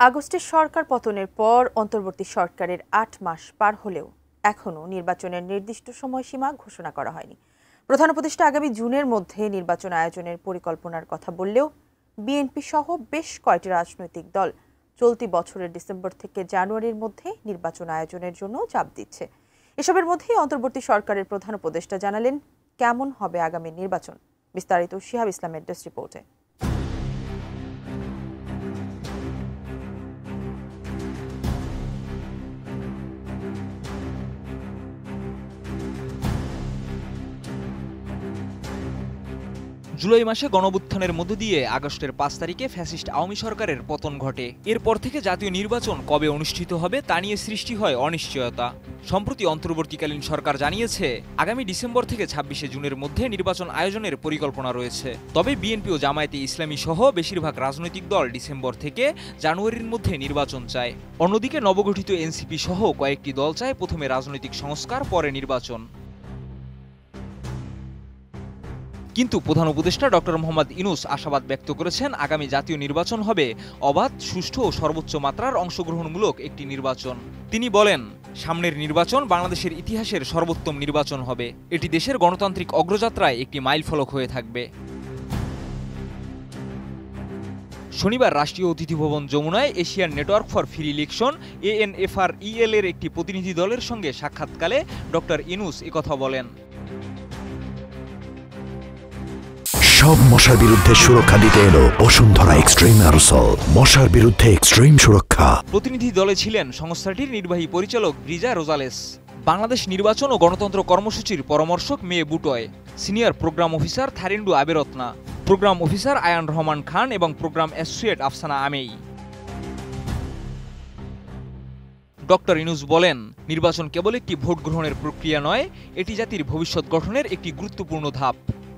আগস্টের সরকার পতনের পর অন্তর্বর্তী সরকারের ৮ মাস পার হলেও এখনও নির্বাচনের নির্দিষ্ট সময়সীমা ঘোষণা করা হয়নি। প্রধান উপদেষ্টা আগামী জুনের মধ্যে নির্বাচন আয়োজনের পরিকল্পনার কথা বললেও বিএনপি সহ বেশ কয়েকটি রাজনৈতিক দল চলতি বছরের ডিসেম্বর থেকে জানুয়ারির মধ্যে নির্বাচন আয়োজনের জন্য চাপ দিচ্ছে। এসবের মধ্যেই অন্তর্বর্তী সরকারের প্রধান উপদেষ্টা জানালেন কেমন হবে আগামী নির্বাচন। বিস্তারিত শিহাব ইসলামের ডেস্ক রিপোর্টে। জুলাই মাসে গণঅভ্যুত্থানের মধ্য দিয়ে আগস্টের ৫ তারিখে ফ্যাসিস্ট আওয়ামী সরকারের পতন ঘটে। এরপর থেকে জাতীয় নির্বাচন কবে অনুষ্ঠিত হবে তা নিয়ে সৃষ্টি হয় অনিশ্চয়তা। সম্প্রতি অন্তর্বর্তীকালীন সরকার জানিয়েছে আগামী ডিসেম্বর থেকে ২৬শে জুনের মধ্যে নির্বাচন আয়োজনের পরিকল্পনা রয়েছে। তবে বিএনপি ও জামায়াতে ইসলামী সহ বেশিরভাগ রাজনৈতিক দল ডিসেম্বর থেকে জানুয়ারির মধ্যে নির্বাচন চায়। অন্যদিকে নবগঠিত এনসিপি সহ কয়েকটি দল চায় প্রথমে রাজনৈতিক সংস্কার, পরে নির্বাচন। কিন্তু প্রধান উপদেষ্টা ডক্টর মোহাম্মদ ইউনূস আশাবাদ ব্যক্ত করেছেন আগামী জাতীয় নির্বাচন হবে অবাধ, সুষ্ঠু ও সর্বোচ্চ মাত্রার অংশগ্রহণমূলক একটি নির্বাচন। তিনি বলেন, সামনের নির্বাচন বাংলাদেশের ইতিহাসের সর্বোত্তম নির্বাচন হবে। এটি দেশের গণতান্ত্রিক অগ্রযাত্রায় একটি মাইলফলক হয়ে থাকবে। শনিবার রাষ্ট্রীয় অতিথি ভবন যমুনায় Asian network for free election ANFREL এর একটি প্রতিনিধি দলের সঙ্গে সাক্ষাৎকালে ডক্টর ইউনূস একথা বলেন। সব মশার বিরুদ্ধে সুরক্ষা দিতে এলো বসুন্ধরা এক্সট্রিম অ্যারোসল, মশার বিরুদ্ধে এক্সট্রিম সুরক্ষা। প্রতিনিধি দলে ছিলেন সংস্থাটির নির্বাহী পরিচালক ব্রিজা রোজালেস, বাংলাদেশ নির্বাচন ও গণতন্ত্র কর্মসূচির পরামর্শক মে বুটয়, senior program officer Tharindu Abeyratne, program officer Ayan Rahman Khan এবং প্রোগ্রাম অ্যাসোসিয়েট আফসানা আমেই। ডক্টর ইউনূস বলেন, নির্বাচন কেবল একটি ভোট গ্রহণের প্রক্রিয়া নয়, এটি জাতির ভবিষ্যৎ গঠনের একটি গুরুত্বপূর্ণ ধাপ।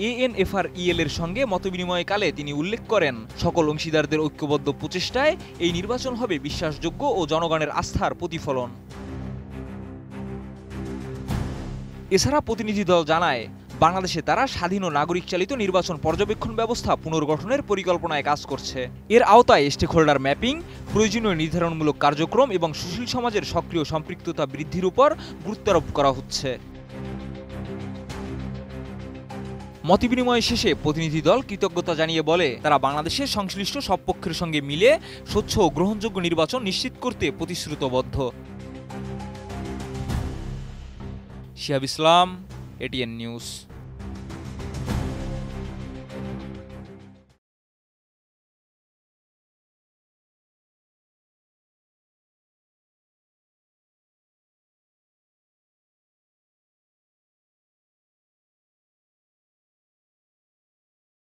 ANFREL এর সঙ্গে মতবিনিময়কালে তিনি উল্লেখ করেন, সকল অংশীদারদের ঐক্যবদ্ধ প্রচেষ্টায় এই নির্বাচন হবে বিশ্বাসযোগ্য ও জনগণের আস্থার প্রতিফলন। এছাড়া প্রতিনিধি দল জানায়, বাংলাদেশে তারা স্বাধীন ও নাগরিক চালিত নির্বাচন পর্যবেক্ষণ ব্যবস্থা পুনর্গঠনের পরিকল্পনায় কাজ করছে। এর আওতায় স্টেকহোল্ডার ম্যাপিং, প্রয়োজনীয় নির্ধারণমূলক কার্যক্রম এবং সুশীল সমাজের সক্রিয় সম্পৃক্ততা বৃদ্ধির উপর গুরুত্বারোপ করা হচ্ছে। মতবিনিময় শেষে প্রতিনিধি দল কৃতজ্ঞতা জানিয়ে বলে, তারা বাংলাদেশের সংশ্লিষ্ট সব পক্ষের সঙ্গে মিলে স্বচ্ছ ও গ্রহণযোগ্য নির্বাচন নিশ্চিত করতে প্রতিশ্রুতবদ্ধ। শিহাব ইসলাম, ATN নিউজ।